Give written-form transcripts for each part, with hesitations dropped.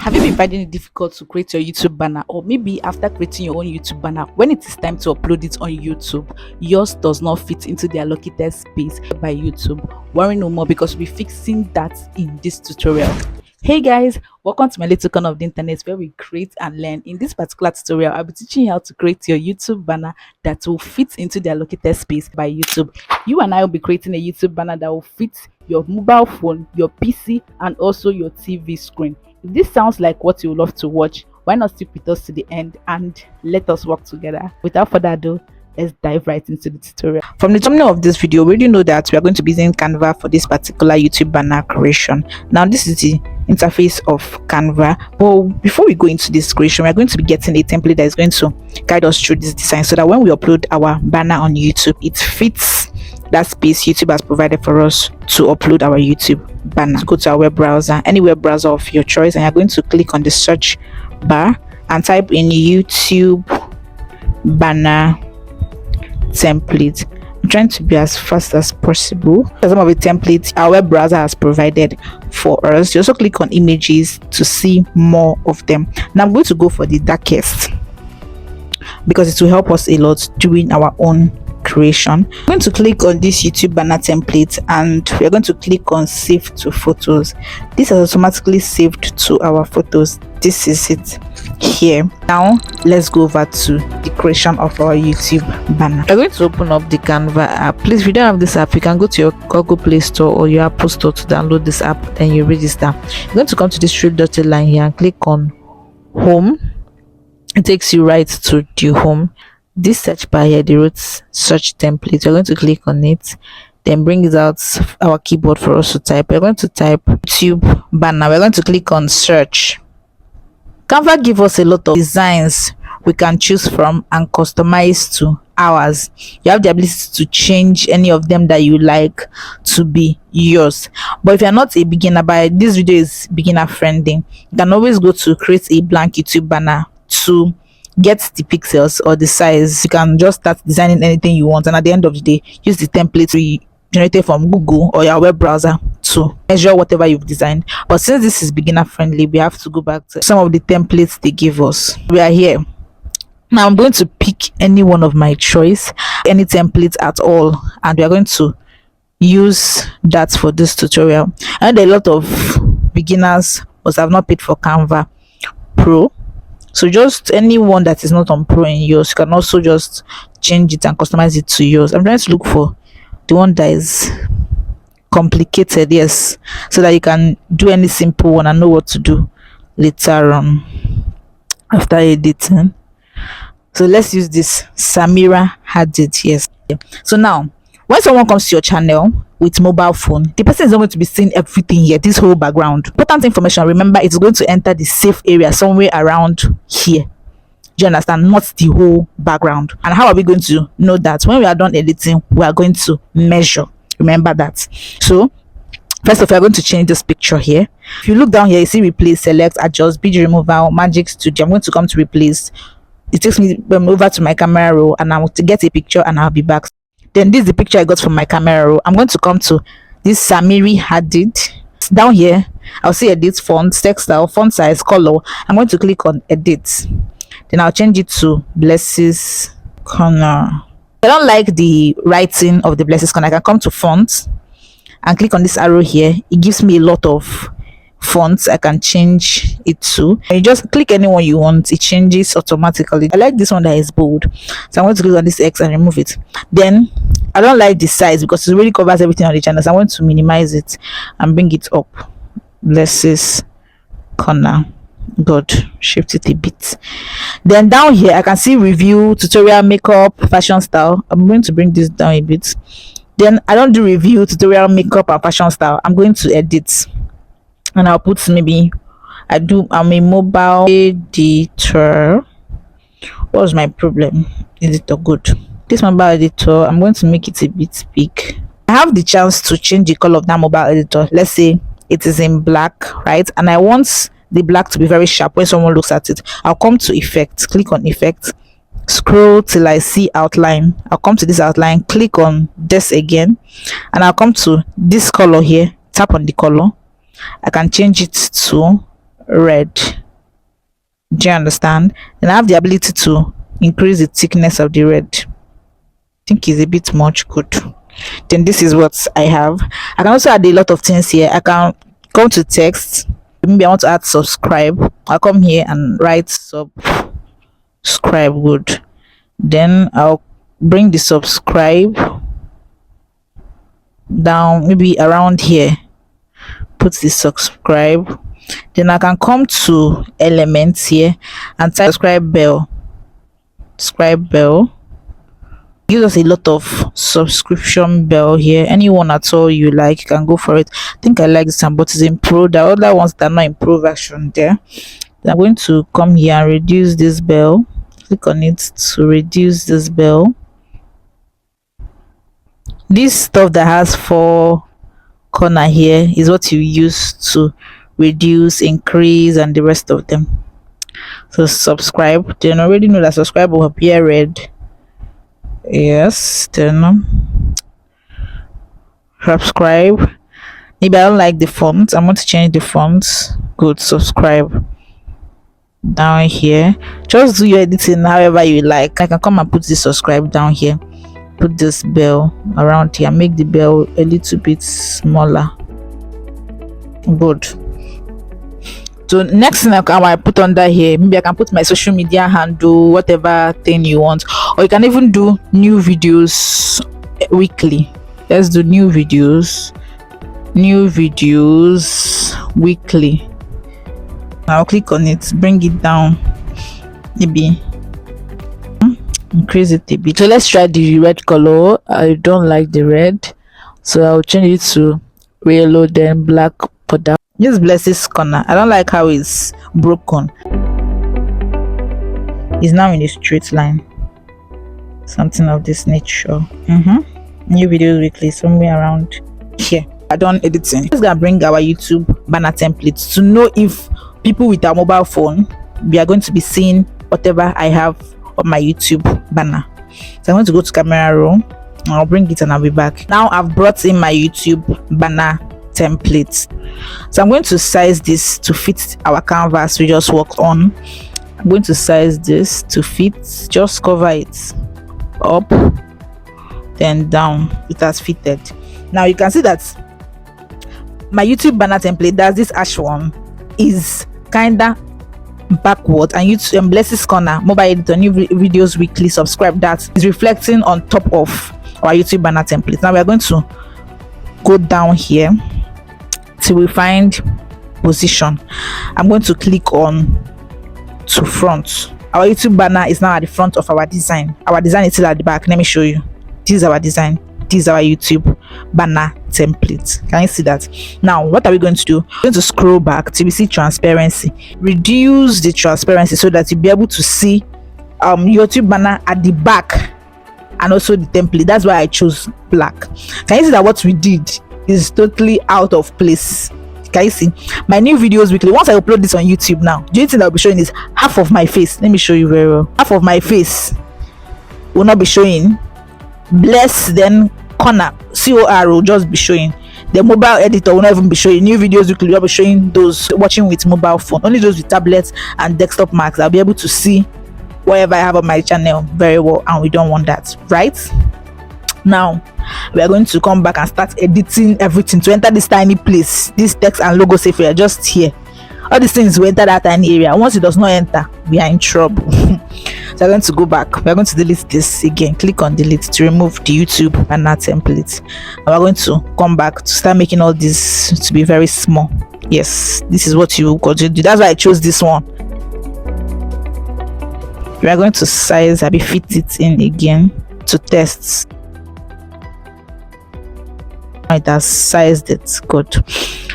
Have you been finding it difficult to create your YouTube banner, or maybe after creating your own YouTube banner, when it is time to upload it on YouTube, yours does not fit into the allocated space by YouTube? Worry no more, because we'll be fixing that in this tutorial. Hey guys, welcome to my little corner of the internet where we create and learn. In this particular tutorial, I'll be teaching you how to create your YouTube banner that will fit into the allocated space by YouTube. You and I will be creating a YouTube banner that will fit your mobile phone, your PC, and also your TV screen. If this sounds like what you would love to watch, why not stick with us to the end and let us work together? Without further ado, let's dive right into the tutorial. From the thumbnail of this video, we already know that we are going to be using Canva for this particular YouTube banner creation. Now, this is the interface of Canva. But before we go into this creation, we're going to be getting a template that is going to guide us through this design so that when we upload our banner on YouTube, it fits that space YouTube has provided for us to upload our YouTube banner. Go to our web browser, any web browser of your choice, and you're going to click on the search bar and type in YouTube banner template. I'm trying to be as fast as possible. Some of the templates our web browser has provided for us. You also click on images to see more of them. Now I'm going to go for the darkest because it will help us a lot during our own creation. I'm going to click on this YouTube banner template and we're going to click on save to photos. This is automatically saved to our photos. This is it here. Now let's go over to the creation of our YouTube banner. We're going to open up the Canva app. Please, if you don't have this app, you can go to your Google Play Store or your Apple Store to download this app, then you register. You're going to come to this three dotted line here and click on home. It takes you right to the home. This search bar here, the root search template, we're going to click on it, then brings out our keyboard for us to type. We're going to type YouTube banner. We're going to click on search. Canva gives us a lot of designs we can choose from and customize to ours. You have the ability to change any of them that you like to be yours. But if you're not a beginner, but this video is beginner friendly, you can always go to create a blank YouTube banner to get the pixels or the size. You can just start designing anything you want, and at the end of the day, use the template generated from Google or your web browser to measure whatever you've designed. But since this is beginner friendly, we have to go back to some of the templates they give us. We are here now. I'm going to pick any one of my choice, any template at all, and we are going to use that for this tutorial. And a lot of beginners must have not paid for Canva Pro, so just anyone that is not on Pro in yours, you can also just change it and customize it to yours. I'm trying to look for the one that is complicated, yes, so that you can do any simple one and know what to do later on after editing. So let's use this Samira Hadid. Yes. So now when someone comes to your channel with mobile phone, the person is not going to be seeing everything here, this whole background. Important information, remember, it's going to enter the safe area somewhere around here. Do you understand? Not the whole background. And how are we going to know that? When we are done editing, we are going to measure. Remember that. So first of all, we're going to change this picture here. If you look down here, you see replace, select, adjust, BG removal, Magic Studio. I'm going to come to replace. It takes me over to my camera roll, and I want to get a picture, and I'll be back. Then this is the picture I got from my camera roll. I'm going to come to this Samiri Hadid. Down here, I'll see edit, font, text style, font size, color. I'm going to click on edit. Then I'll change it to Blesses Corner. I don't like the writing of the Blesses Corner. I can come to font and click on this arrow here. It gives me a lot of fonts I can change it to, and you just click any one you want, it changes automatically. I like this one that is bold, so I'm going to click on this X and remove it. Then I don't like the size because it really covers everything on the channel, so I want to minimize it and bring it up. Blesses Corner. God, shift it a bit. Then down here I can see review, tutorial, makeup, fashion style. I'm going to bring this down a bit. Then I don't do review, tutorial, makeup, and fashion style. I'm going to edit, and I'll put maybe I'm a mobile editor. What was my problem? Editor, good. This mobile editor, I'm going to make it a bit big. I have the chance to change the color of that mobile editor. Let's say it is in black, right? And I want the black to be very sharp when someone looks at it. I'll come to effect, click on effect, scroll till I see outline. I'll come to this outline, click on this again, and I'll come to this color here, tap on the color. I can change it to red. Do you understand? And I have the ability to increase the thickness of the red. I think it's a bit much. Good. Then this is what I have. I can also add a lot of things here. I can go to text. Maybe I want to add subscribe. I'll come here and write subscribe. Good. Then I'll bring the subscribe down, maybe around here. Put the subscribe. Then I can come to elements here and type subscribe bell. Subscribe bell gives us a lot of subscription bell here. Anyone at all you like, you can go for it. I think I like this one, but it's in pro. The other ones that are not in pro version there. Then I'm going to come here and reduce this bell. Click on it to reduce this bell. This stuff that has 4 corner here is what you use to reduce, increase, and the rest of them. So subscribe. Then already know that subscribe will appear red. Yes. Then subscribe. Maybe I don't like the font. I want to change the font. Good. Subscribe. Down here, just do your editing however you like. I can come and put this subscribe down here, put this bell around here, make the bell a little bit smaller. Good. So next thing I put under here, maybe I can put my social media handle, whatever thing you want, or you can even do new videos weekly. Let's do new videos weekly. I'll click on it, bring it down, maybe increase it a bit. So let's try the red color. I don't like the red, so I'll change it to yellow, then black border. Just bless this corner. I don't like how it's broken. It's now in a straight line, something of this nature. New videos weekly, somewhere around here. I done editing. Just gonna bring our YouTube banner templates to know if people with a mobile phone, we are going to be seeing whatever I have on my YouTube banner. So I'm going to go to camera roll. I'll bring it and I'll be back. Now I've brought in my YouTube banner template. So I'm going to size this to fit our canvas we just worked on. I'm going to size this to fit. Just cover it up, then down. It has fitted. Now you can see that my YouTube banner template, that's this ash one, is kinda backward, and YouTube Bless's Corner mobile editor new videos weekly subscribe, that is reflecting on top of our YouTube banner template. Now we are going to go down here till we find position. I'm going to click on to front. Our YouTube banner is now at the front of our design. Our design is still at the back. Let me show you. This is our design. This is our YouTube banner template. Can you see that? Now what are we going to do? We're going to scroll back till we see transparency. Reduce the transparency so that you'll be able to see YouTube banner at the back and also the template. That's why I chose black. Can you see that what we did is totally out of place? Can you see my new videos weekly? Once I upload this on YouTube, now do you think I'll be showing is half of my face? Let me show you very well. Half of my face will not be showing. Bless, then corner COR will just be showing. The mobile editor will not even be showing. New videos weekly will be showing those watching with mobile phone. Only those with tablets and desktop Macs. I'll be able to see whatever I have on my channel very well, and we don't want that, right? Now we are going to come back and start editing everything to enter this tiny place. This text and logo safe area just here. All these things will enter that tiny area. Once it does not enter, we are in trouble. So I'm going to go back. We're going to delete this again. Click on delete to remove the YouTube banner template. And we're going to come back to start making all this to be very small. Yes, this is what you got to do. That's why I chose this one. We are going to size and fit it in again to test. It has sized it. Good.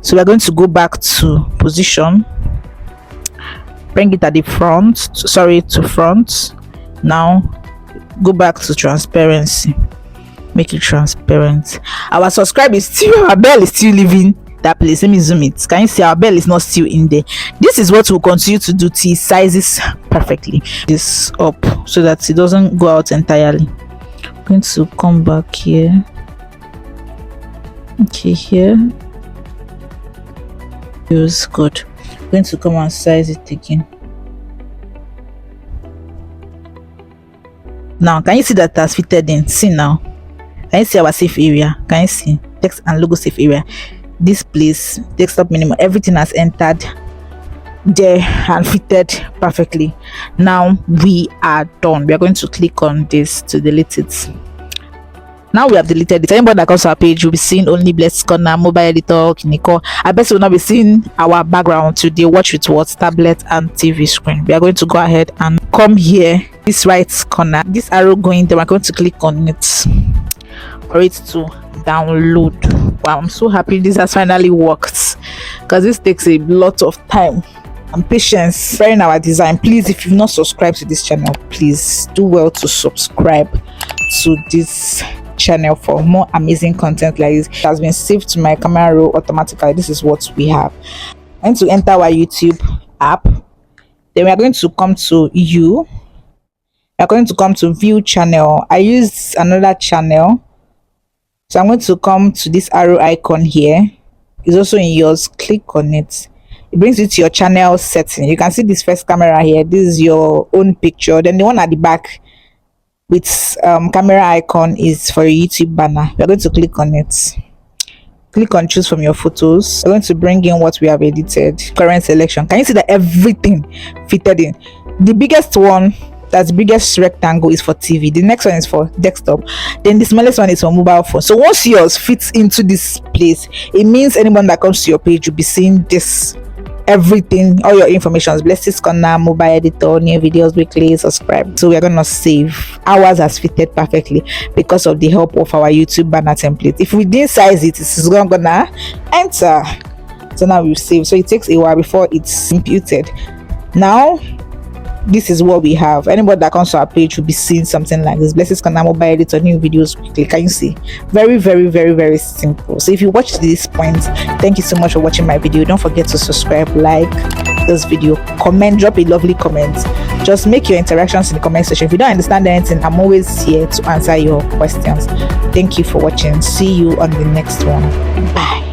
So we're going to go back to position, bring it at the front, to front. Now go back to transparency, make it transparent. Our subscribe is still, our bell is still leaving that place. Let me zoom it. Can you see our bell is not still in there? This is what we'll continue to do till it sizes perfectly. This up so that it doesn't go out entirely. I'm going to come back here. Okay, here use good. going to come and size it again. Now can you see that has fitted in? See now, can you see our safe area? Can you see text and logo safe area? This place, desktop minimum, everything has entered there and fitted perfectly. Now we are done. We are going to click on this to delete it. Now we have deleted it. Anybody that comes to our page will be seeing only Blessed Corner, mobile editor, Kiniko. I bet will not be seeing our background today. Watch with what? Tablet and TV screen. We are going to go ahead and come here, this right corner, this arrow going there. We're going to click on it for it to download. Wow, I'm so happy this has finally worked, because this takes a lot of time and patience preparing our design. Please, if you've not subscribed to this channel, please do well to subscribe to this channel for more amazing content like this. It has been saved to my camera roll automatically. This is what we have. I'm going to enter our YouTube app. Then we are going to come to we are going to come to view channel. I use another channel, so I'm going to come to this arrow icon here. It's also in yours. Click on it. It brings you to your channel setting. You can see this first camera here. This is your own picture. Then the one at the back with camera icon is for your YouTube banner. We're going to click on it. Click on choose from your photos. We're going to bring in what we have edited. Current selection. Can you see that everything fitted in? The biggest one, that's the biggest rectangle, is for TV. The next one is for desktop. Then the smallest one is for mobile phone. So once yours fits into this place, it means anyone that comes to your page will be seeing this. Everything, all your information is Blessed Corner, mobile editor, new videos weekly, subscribe. So we are gonna save. Ours has fitted perfectly because of the help of our YouTube banner template. If we didn't size it, it's gonna enter. So now we've saved. So it takes a while before it's imputed. Now this is what we have. Anybody that comes to our page will be seeing something like this. Blessed Corner, mobile editor, new videos quickly. Can you see? Very, very, very, very simple. So if you watched this point, thank you so much for watching my video. Don't forget to subscribe, like this video, comment, drop a lovely comment. Just make your interactions in the comment section. If you don't understand anything, I'm always here to answer your questions. Thank you for watching. See you on the next one. Bye.